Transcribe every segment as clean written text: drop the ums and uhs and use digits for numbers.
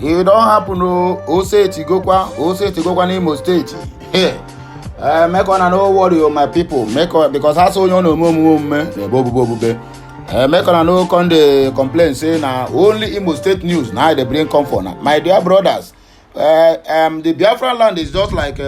It don't happen. No, who say it go kwa Imo State. Hey, make on no worry, my people. Make on because I saw you no make on no con the complaint say now only Imo State news now they bring comfort now. My dear brothers, the Biafran land is just like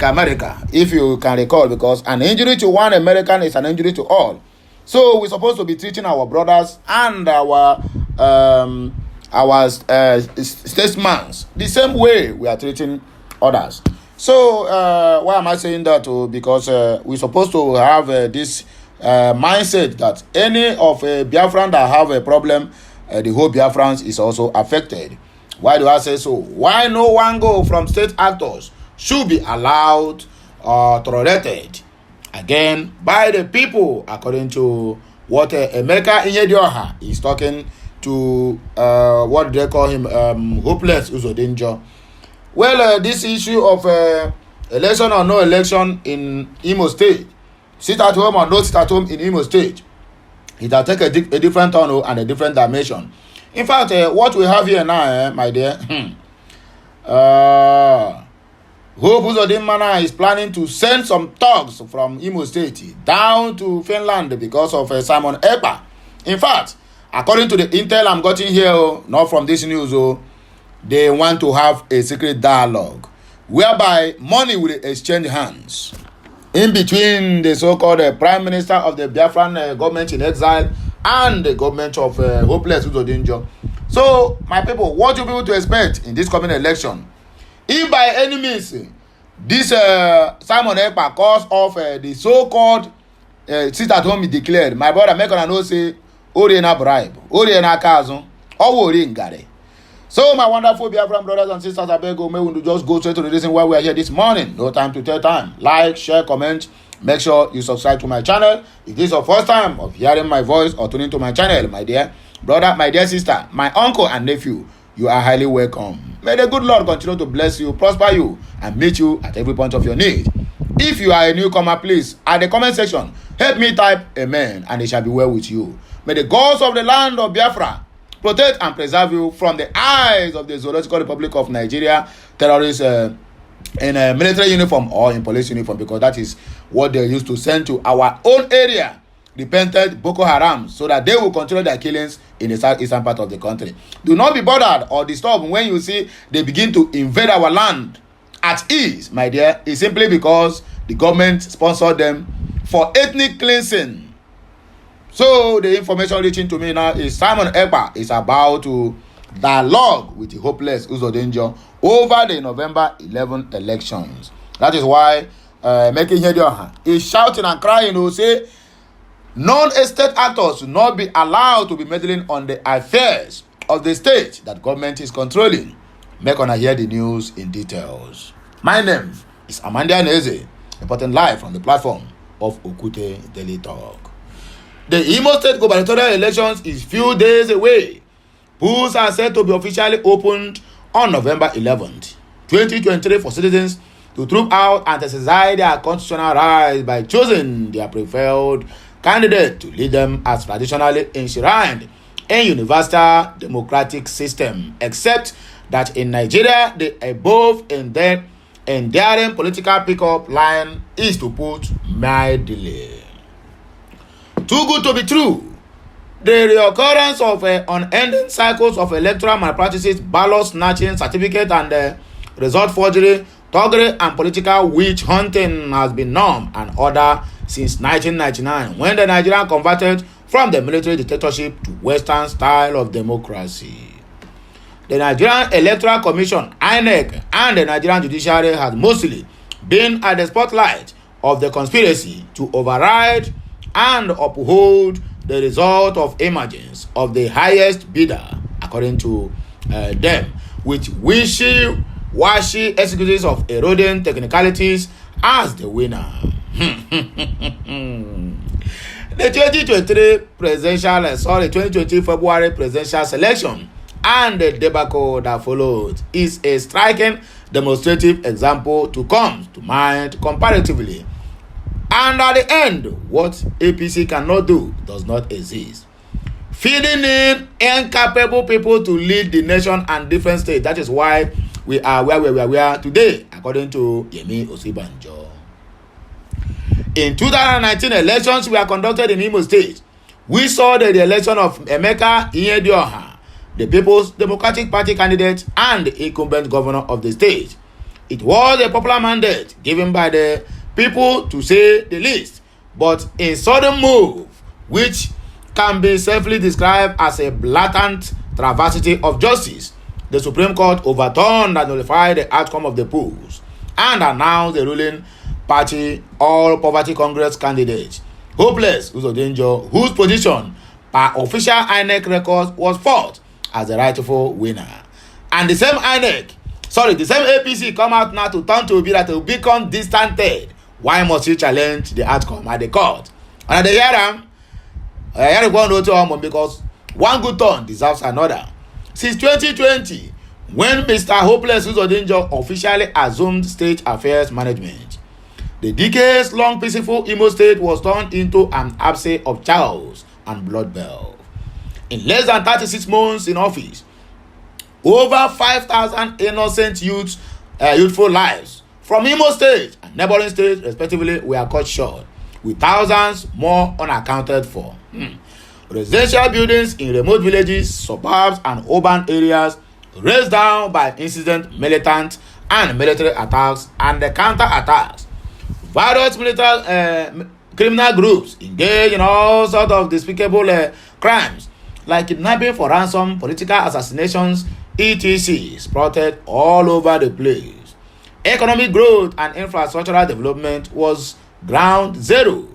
America, if you can recall, because an injury to one American is an injury to all. So we're supposed to be treating our brothers and our statesmen the same way we are treating others. So why am I saying that? Because we're supposed to have this mindset that any of Biafran that have a problem, the whole Biafrans is also affected. Why do I say so? Why no one go from state actors should be allowed or tolerated again by the people, according to what Emeka Inyedioha is talking to what they call him, hopeless uZoDinjo. Well, this issue of election or no election in Imo State, sit at home or not sit at home in Imo State, it will take a different turn and a different dimension. In fact, what we have here now, my dear, Hope uZoDinjo is planning to send some thugs from Imo State down to Finland because of Simon Ekpa. In fact, according to the intel I'm getting here, not from this news, they want to have a secret dialogue whereby money will exchange hands in between the so-called Prime Minister of the Biafran government in exile and the government of hopeless uZoDinjo. So, my people, what do you people to expect in this coming election? If by any means this Simon Ekpa cause of the so-called sit at home is declared, my brother make on know say Oriena bribe, Oriena kazo, or worry ngare. So my wonderful Biafran brothers and sisters, I beg you, may we just go straight to the reason why we are here this morning. No time to tell time. Like, share, comment. Make sure you subscribe to my channel. If this is your first time of hearing my voice or tuning to my channel, my dear brother, my dear sister, my uncle and nephew, you are highly welcome. May the good Lord continue to bless you, prosper you, and meet you at every point of your need. If you are a newcomer, please, at the comment section, help me type amen, and it shall be well with you. May the gods of the land of Biafra protect and preserve you from the eyes of the Zoological Republic of Nigeria terrorists in a military uniform or in police uniform, because that is what they used to send to our own area, repented Boko Haram, so that they will continue their killings in the southeastern part of the country. Do not be bothered or disturbed when you see they begin to invade our land at ease, my dear. It's simply because the government sponsored them for ethnic cleansing. So the information reaching to me now is Simon Ekpa is about to dialogue with the hopeless uZoDinjo over the November 11 elections. That is why making Inyedioha is shouting and crying, say non-state actors should not be allowed to be meddling on the affairs of the state that government is controlling. Make on hear the news in details. My name is Amanda Neze, reporting live from the platform of Okute Daily Talk. The Imo State gubernatorial elections is few days away. Polls are set to be officially opened on November 11th, 2023, for citizens to troop out and exercise their constitutional rights by choosing their preferred candidate to lead them as traditionally enshrined in universal democratic system, except that in Nigeria the above enduring political pickup line is to put mildly. Too good to be true. The reoccurrence of unending cycles of electoral malpractices, ballot snatching, certificate and result forgery, thuggery and political witch hunting has been norm and order since 1999, when the Nigerian converted from the military dictatorship to Western style of democracy. The Nigerian Electoral Commission, INEC, and the Nigerian judiciary has mostly been at the spotlight of the conspiracy to override and uphold the result of emergence of the highest bidder, according to them, with wishy-washy executives of eroding technicalities as the winner. The 2020 February presidential selection and the debacle that followed is a striking demonstrative example to come to mind comparatively. And at the end, what APC cannot do does not exist. feeding in incapable people to lead the nation and different states. That is why we are where we are today, according to Yemi Osibanjo. In 2019, elections were conducted in Imo State. We saw the election of Emeka Ihedioha, the People's Democratic Party candidate and the incumbent governor of the state. It was a popular mandate given by the people, to say the least, but in sudden move, which can be safely described as a blatant travesty of justice, the Supreme Court overturned and nullified the outcome of the polls and announced the ruling party All Poverty Congress candidate, Hopeless uZoDinjo, whose position per official INEC records was fourth as the rightful winner. And the same APC come out now to turn to be that will become distant third. Why must you challenge the outcome at the court? And they hear them. Because one good turn deserves another. Since 2020, when Mr. Hopeless uZoDinjo officially assumed state affairs management, the decades-long peaceful Imo State was turned into an absence of chaos and bloodbath. In less than 36 months in office, over 5,000 innocent youthful lives from Imo State and neighboring states, respectively, were cut short, with thousands more unaccounted for. Residential buildings in remote villages, suburbs, and urban areas razed down by incident, militant and military attacks and the counter-attacks. Various criminal groups engage in all sorts of despicable crimes, like kidnapping for ransom, political assassinations, etc., sprouted all over the place. Economic growth and infrastructural development was ground zero.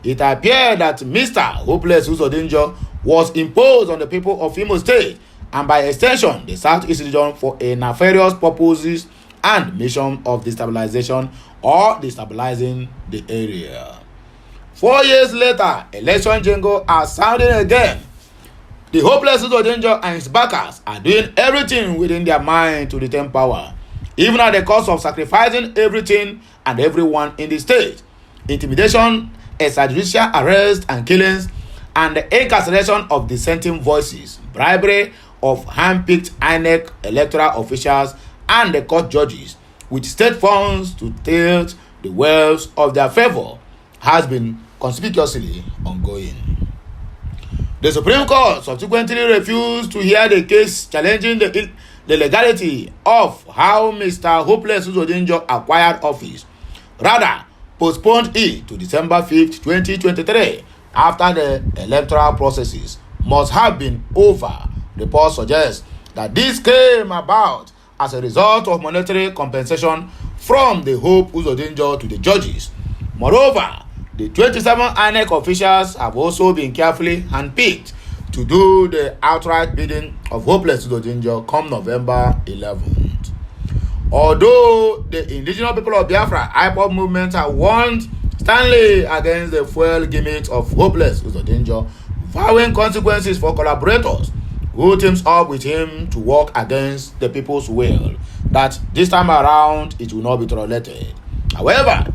It appeared that Mr. Hopeless uZoDinjo was imposed on the people of Imo State and by extension the Southeast region for a nefarious purposes and mission of destabilization or destabilizing the area. 4 years later, election jingle are sounding again. The Hopeless uZoDinjo and his backers are doing everything within their mind to retain power, even at the cost of sacrificing everything and everyone in the state. Intimidation, extrajudicial arrest and killings, and the incarceration of dissenting voices, bribery of hand-picked INEC electoral officials and the court judges with state funds to tilt the wells of their favor has been conspicuously ongoing. The Supreme Court subsequently refused to hear the case challenging the legality of how Mr. Hopeless uZoDinjo acquired office. Rather, postponed it to December 5th, 2023, after the electoral processes must have been over. Reports suggest that this came about as a result of monetary compensation from the Hope uZoDinjo to the judges. Moreover, the 27 INEC officials have also been carefully handpicked to do the outright bidding of Hopeless uZoDinjo come November 11th. Although the indigenous people of Biafra IPOB movement have warned sternly against the fuel gimmicks of Hopeless uZoDinjo, vowing consequences for collaborators who teams up with him to work against the people's will, that this time around it will not be tolerated. However,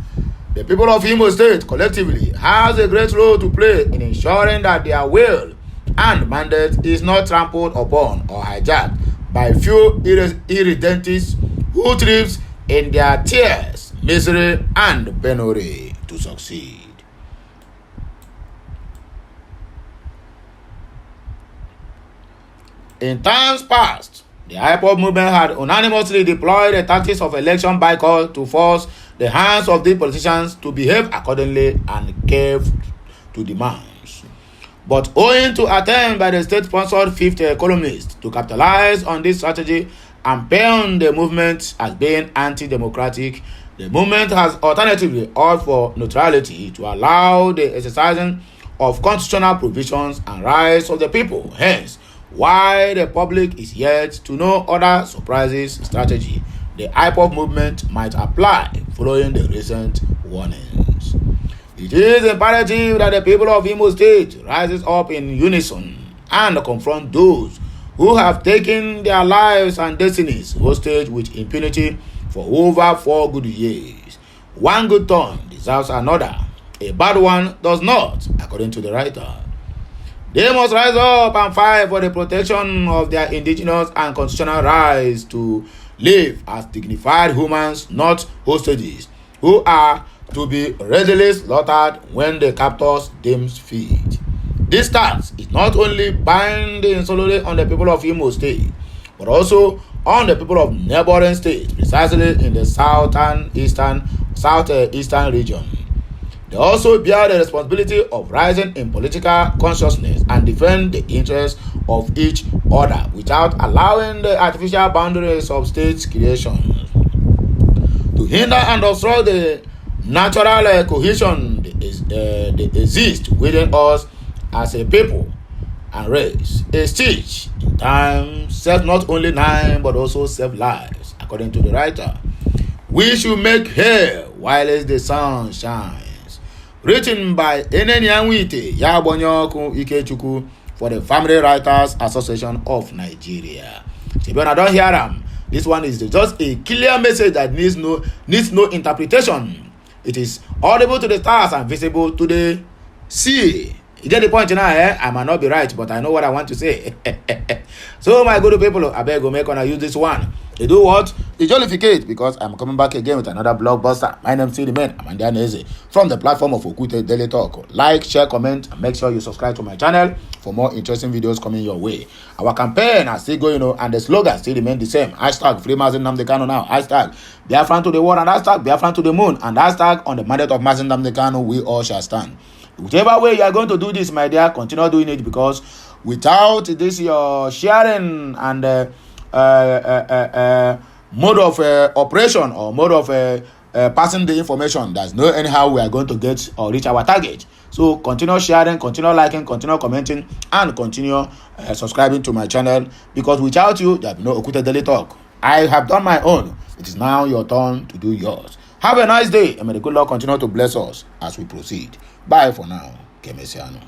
the people of Imo State collectively has a great role to play in ensuring that their will and mandate is not trampled upon or hijacked by few irredentists who thrives in their tears, misery, and penury to succeed. In times past, the IPOB movement had unanimously deployed the tactics of election boycott to force the hands of these politicians to behave accordingly and cave to demands. But owing to attempt by the state-sponsored fifth columnist to capitalize on this strategy and paint the movement as being anti-democratic, the movement has alternatively urged for neutrality to allow the exercising of constitutional provisions and rights of the people. Hence, why the public is yet to know other surprises strategy the IPOB movement might apply following the recent warnings. It is imperative that the people of Imo State rises up in unison and confront those who have taken their lives and destinies hostage with impunity for over 4 good years. One good turn deserves another. A bad one does not, according to the writer. They must rise up and fight for the protection of their indigenous and constitutional rights to live as dignified humans, not hostages, who are to be readily slaughtered when the captors deem fit. This task is not only binding solely on the people of Imo State, but also on the people of neighboring states, precisely in the southeastern region. They also bear the responsibility of rising in political consciousness and defend the interests of each other without allowing the artificial boundaries of state creation to hinder and obstruct the natural cohesion that exists within us as a people and race. A stitch in time saves not only nine but also saves lives, according to the writer. We should make hay while the sun shines. Written by Enenyanwite Yabonyoku Ikechukwu for the Family Writers Association of Nigeria. So when I don't hear them, this one is just a clear message that needs no interpretation. It is audible to the stars and visible to the sea. You get the point now, eh? I might not be right, but I know what I want to say. So, my good people, I beg you, make on use this one. You do what? You jollificate, because I'm coming back again with another blockbuster. My name is sIMON. I'm Andy Aneze from the platform of Okute Daily Talk. Like, share, comment, and make sure you subscribe to my channel for more interesting videos coming your way. Our campaign is still going on, and the slogan still remains the same. Hashtag Free Mazi Nnamdi Kanu now. Hashtag Biafran to the world, and hashtag Biafran to the moon, and hashtag on the mandate of Mazi Nnamdi Kanu, we all shall stand. Whichever way you are going to do this, my dear, continue doing it, because without this your sharing and mode of operation or mode of passing the information, there's no anyhow we are going to get or reach our target. So continue sharing, continue liking, continue commenting, and continue subscribing to my channel, because without you, there's no Okute Daily Talk. I have done my own. It is now your turn to do yours. Have a nice day, and may the good Lord continue to bless us as we proceed. Bye for now. Kemesiano.